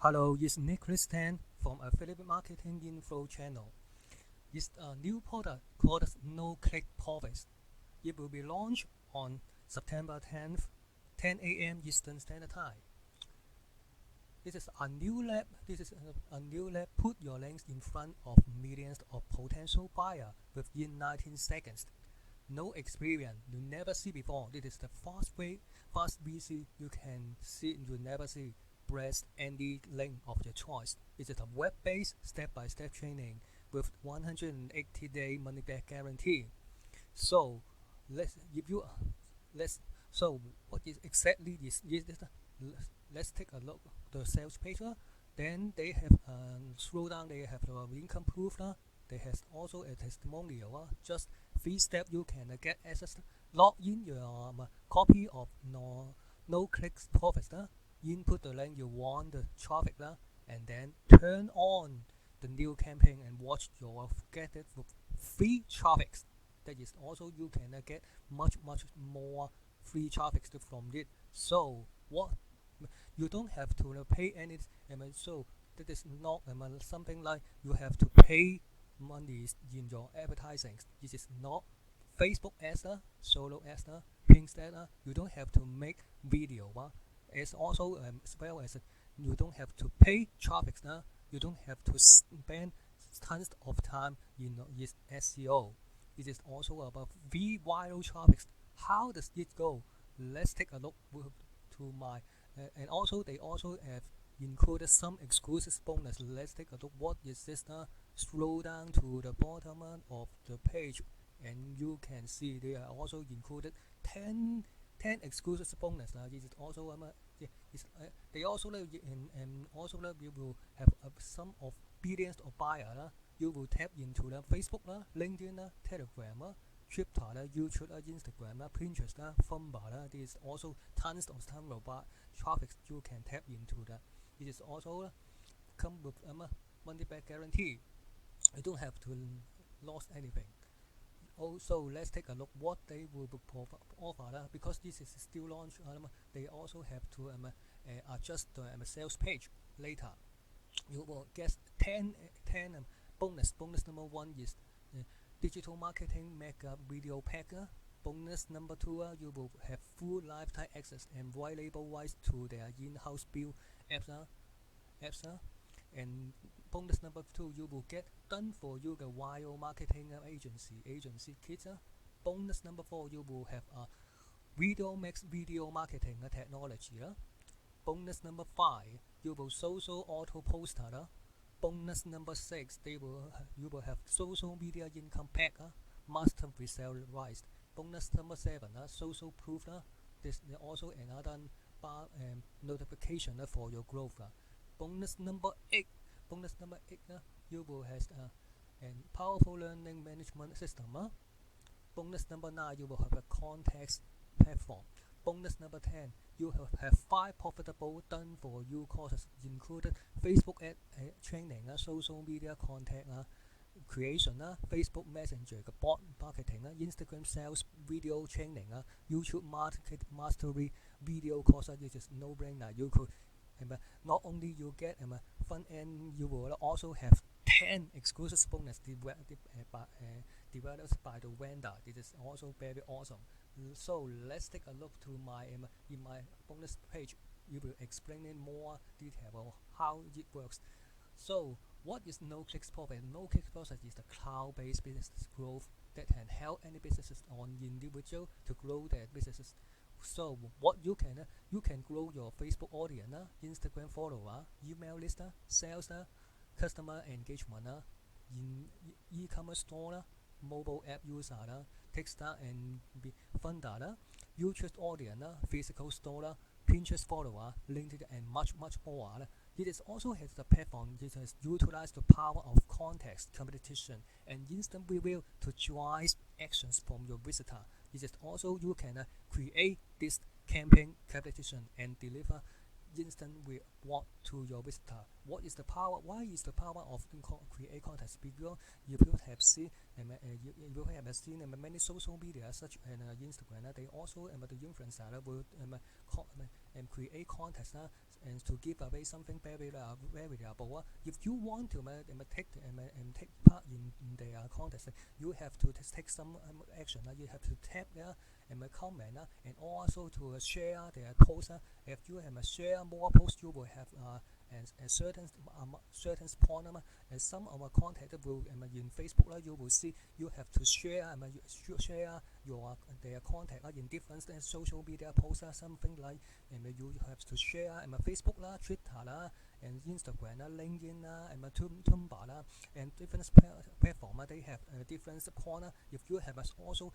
Hello, it's Nicholas Tan from Affiliate Marketing Info channel. It's a new product called NoClick Profits. It will be launched on September 10th, 10 a.m. Eastern Standard Time. This is a new lab. Put your links in front of millions of potential buyers within 19 seconds. No experience you never see before. This is the fast VC you can see you never see. Press any link of your choice. It is a web-based step-by-step training with 180-day money-back guarantee. So let's what is exactly this? Let's take a look at the sales page. Then they have scroll down. They have the income proof. They have also a testimonial. Just 3 steps you can get access. Log in your copy of NoClick Profits. Input the link you want the traffic, and then turn on the new campaign and watch your get it with free traffic. That is also you can get much more free traffic from it. So what you don't have to pay any. So that is not something like you have to pay money in your advertising. This is not Facebook ads, solo ads, Instead, you don't have to make video. It's also as well as you don't have to pay traffic. You don't have to spend tons of time in SEO. It is also about viral traffic. How does it go? Let's take a look to my and also they also have included some exclusive bonus. Let's take a look. What is this? Scroll down to the bottom of the page, and you can see they are also included 10 exclusive bonus. This is also they also and also you will have some of billions of buyers. You will tap into the Facebook, LinkedIn, Telegram, Twitter, YouTube, Instagram, Pinterest, Fumba. There is also tons of traffic you can tap into that. It is also come with money back guarantee. You don't have to lose anything. Also, let's take a look what they will offer. Because this is still launch, they also have to adjust the sales page later. You will get 10 bonus. Bonus number 1 is digital marketing mega video pack. Bonus number 2, you will have full lifetime access and white label rights to their in-house build apps. And bonus number 2, you will get done for you the viral marketing agency kits. Bonus number 4, you will have a video marketing technology. Bonus number 5, you will social auto poster. Bonus number 6, you will have social media income pack, master resale rights. Bonus number 7, social proof. This is also another notification for your growth. Bonus number 8, you will have a powerful learning management system. Bonus number 9, you will have a context platform. Bonus number 10, you have 5 profitable done for you courses, including Facebook ad training, social media content creation, Facebook Messenger bot marketing, Instagram sales video training, YouTube market mastery video course. This is no-brainer. You could not only you get front end, you will also have 10 exclusive bonus developed by the vendor. This is also very awesome. So let's take a look to in my bonus page. You will explain in more detail of how it works. So what is NoClick Profit? NoClick Profit is the cloud-based business growth that can help any businesses on individual to grow their businesses. So what you can grow your Facebook audience, Instagram follower, email list, sales, customer engagement, in e-commerce store, mobile app user, Kickstarter and funder, YouTube audience, physical store, Pinterest follower, LinkedIn, and much more. It is also has the platform that has utilized the power of context, competition, and instant review to drive actions from your visitor. It is also you can create this campaign competition and deliver instant reward to your visitor. What is the power? Why is the power of create context? Because you have seen many social media such as Instagram. They also the influencer will create contest and to give away something very valuable. If you want to take part in their contest, you have to take some action. You have to tap there and comment and also to share their post. If you share more posts, you will have a certain point. And some of our content will in Facebook, you will see you have to share your their contact in different social media posts, something like you have to share Facebook Twitter and Instagram LinkedIn and Tumblr and different platform. They have different point. If you have also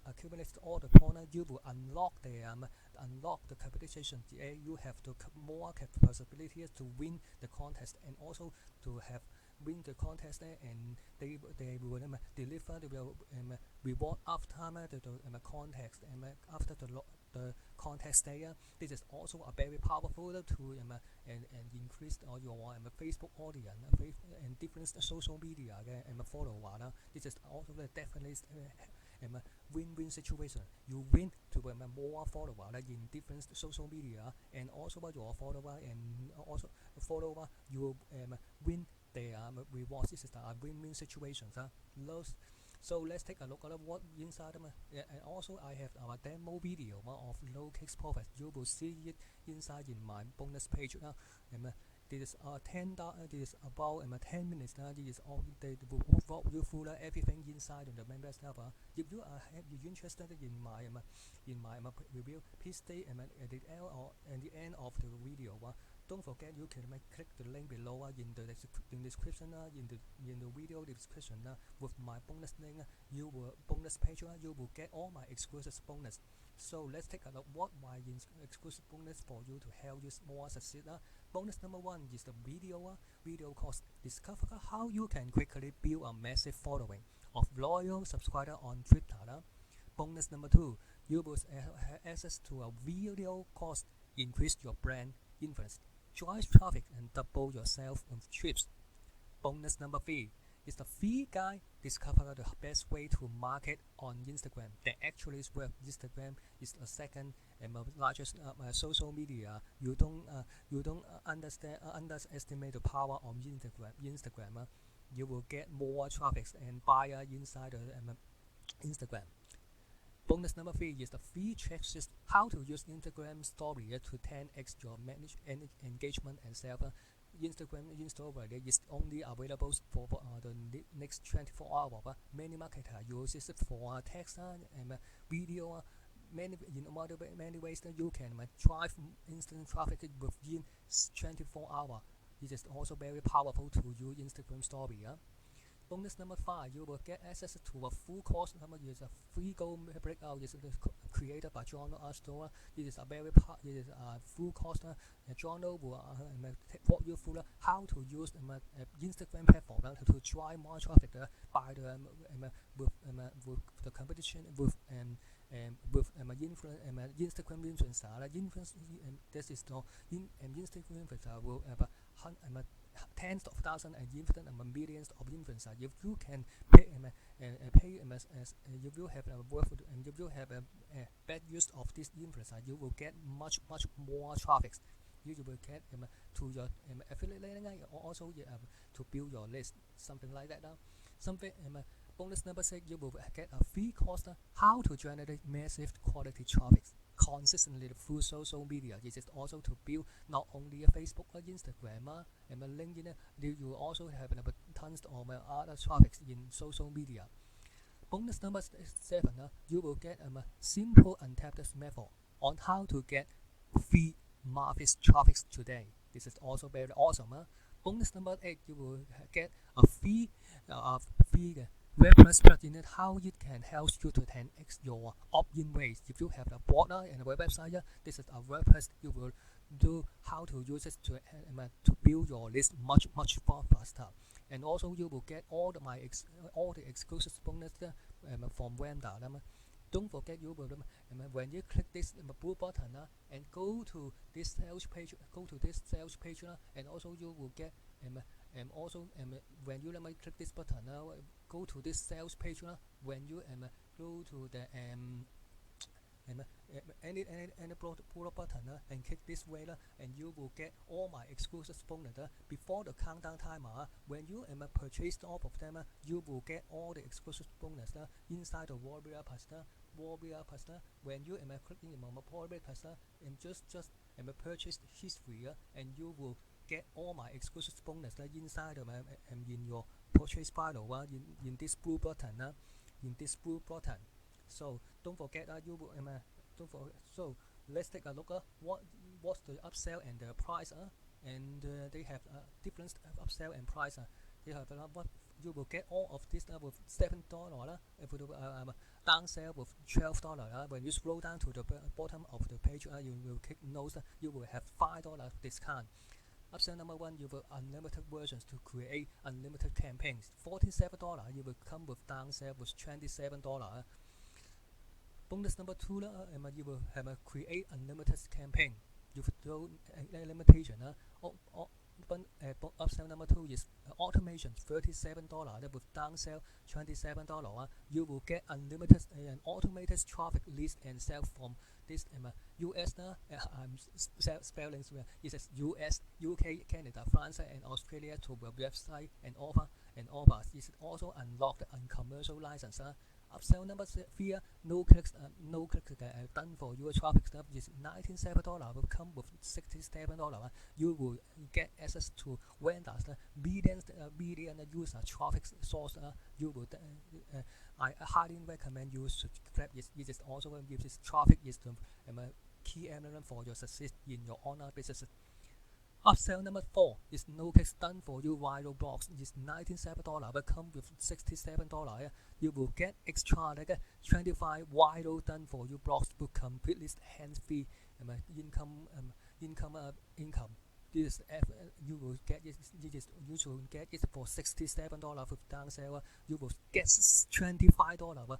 accumulated all the point, you will unlock the competition. You have to more possibilities to win the contest and also to have win the contest, and they will deliver the reward after the contest after the contest day. This is also a very powerful tool and increase your Facebook audience and different social media follower. This is also definitely win-win situation. You win to more follower in different social media, and also your follower and also follower you win their rewards. This is a win-win situation. So let's take a look at what inside them. And also I have our demo video of NoClick Profits. You will see it inside in my bonus page. This is this is about 10 minutes. This is all they will walk you through everything inside the members tab. If you are interested in my review, please stay at the end of the video. Don't forget you can click the link below in the description in the video description with my bonus link. Bonus page. You will get all my exclusive bonus. So let's take a look what my exclusive bonus for you to help you more succeed. Bonus number 1 is the video course. Discover how you can quickly build a massive following of loyal subscribers on Twitter. Bonus number 2, you will have access to a video course. Increase your brand influence, drive traffic, and double your sales on trips. Bonus number 3 is the free guide. Discover the best way to market on Instagram. That actually is where Instagram is the second and largest social media. You don't underestimate the power of Instagram. You will get more traffic and buyer inside Instagram. Bonus number 3 is the free checklist. How to use Instagram story to 10x your engagement and sales. Instagram story is only available for the next 24 hours. Many marketers use it for text and video. Many ways that you can drive instant traffic within 24 hours. This is also very powerful to use Instagram story. Bonus number 5, you will get access to a full course. Is a free goal breakout. Is created by John Astor. This is a full course. John will walk you through how to use Instagram platform to drive more traffic by the with the competition with Instagram influencer. This is the Instagram influencer will have tens of thousands and even millions of influencers. If you can pay if you have if you have a bad use of this influencer, you will get much more traffic. You will get to your affiliate link, or also to build your list, something like that. Bonus number 6, you will get a free course how to generate massive quality traffic consistently through social media. This is also to build not only Facebook or Instagram and LinkedIn. You will also have tons of other traffic in social media. Bonus number 7, you will get a simple untapped method on how to get free market traffic today. This is also very awesome. Bonus number 8, you will get a free WordPress plugin, how it can help you to 10x your opt-in rates. If you have a blogger and a website, this is a WordPress. You will do how to use it to build your list much faster. And also you will get all the exclusive bonus from vendor. Don't forget you will when you click this blue button and go to this sales page, and also you will get also when you click this button go to this sales page. When you go to the any pull button and click this way and you will get all my exclusive bonus before the countdown timer. When you purchase all of them, you will get all the exclusive bonus inside the Warrior Pass. When you click in Warrior Pass and just purchase history and you will get all my exclusive bonus inside in your purchase file in this blue button So don't forget you will so let's take a look what's the upsell and the price and they have different upsell and price they have what you will get all of this with $7 if you downsell with $12 when you scroll down to the bottom of the page you will click notes you will have $5 discount. Upsell number 1, you will unlimited versions to create unlimited campaigns. $47, you will come with downsell with $27. Bonus number 2, you will have a create unlimited campaign. You will no limitation. Upsell number 2 is automation, $37 with downsell $27. You will get unlimited and automated traffic list and sell from this US. I'm spelling it is US, UK, Canada, France, and Australia to the website and offer It's also unlocked and commercial license. Upsell number 3, NoClick done for your traffic stuff is $97 will come with $67. You will get access to vendors, billion user traffic source. You will I highly recommend you subscribe. It is also this traffic is the key element for your success in your online business. Upsell number 4 is NoClick done for you viral blogs. It's $97 will come with $67. You will get extra 25 viral done for you blogs with completely hands-free income. This you will get it. You should get it for $67 with downsell. You will get $25.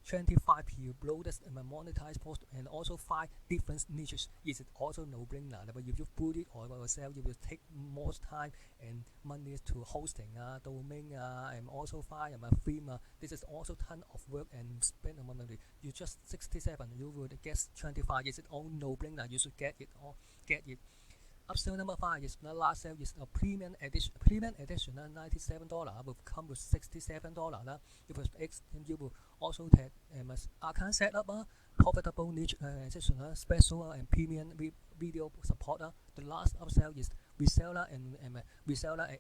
25 preloaded monetized posts and also 5 different niches. Is it also no-brainer? But if you put it on yourself, you will take more time and money to hosting, domain, and also file theme. This is also ton of work and spend money. You just 67. You will get 25. Is it all no-brainer? You should get it. Upsell number 5 is the last sale is a premium edition. $97 will come with $67. If it's X, then you will also take account setup, profitable niche session, special and premium video support. The last upsell is reseller and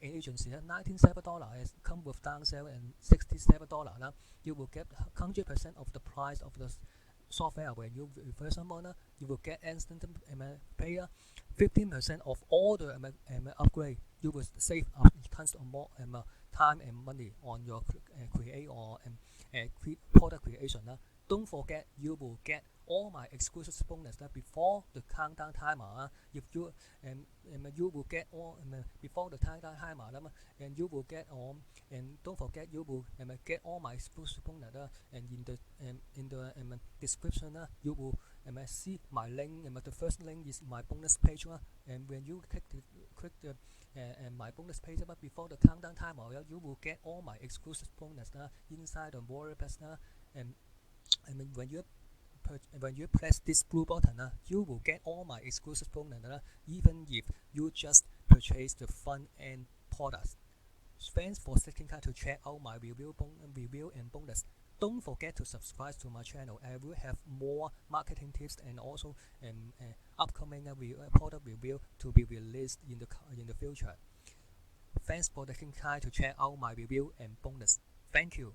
agency. $97 is come with downsell and $67. You will get 100% of the price of the software. When you refer someone, you will get instant pay 15% of all the upgrade. You will save tons of more time and money on your create or product creation. Don't forget you will get all my exclusive bonus before the countdown timer. If you you will get all before the countdown timer, and you will get all. And don't forget you will get all my exclusive bonus. And in the description you will see my link. The first link is my bonus page. And when you click the my bonus page before the countdown timer, you will get all my exclusive bonus inside the Warrior Pass. And when you press this blue button, you will get all my exclusive bonus, even if you just purchase the front end products. Thanks for taking time to check out my review and bonus. Don't forget to subscribe to my channel. I will have more marketing tips and also upcoming product review to be released in the future. Thanks for taking time to check out my review and bonus. Thank you.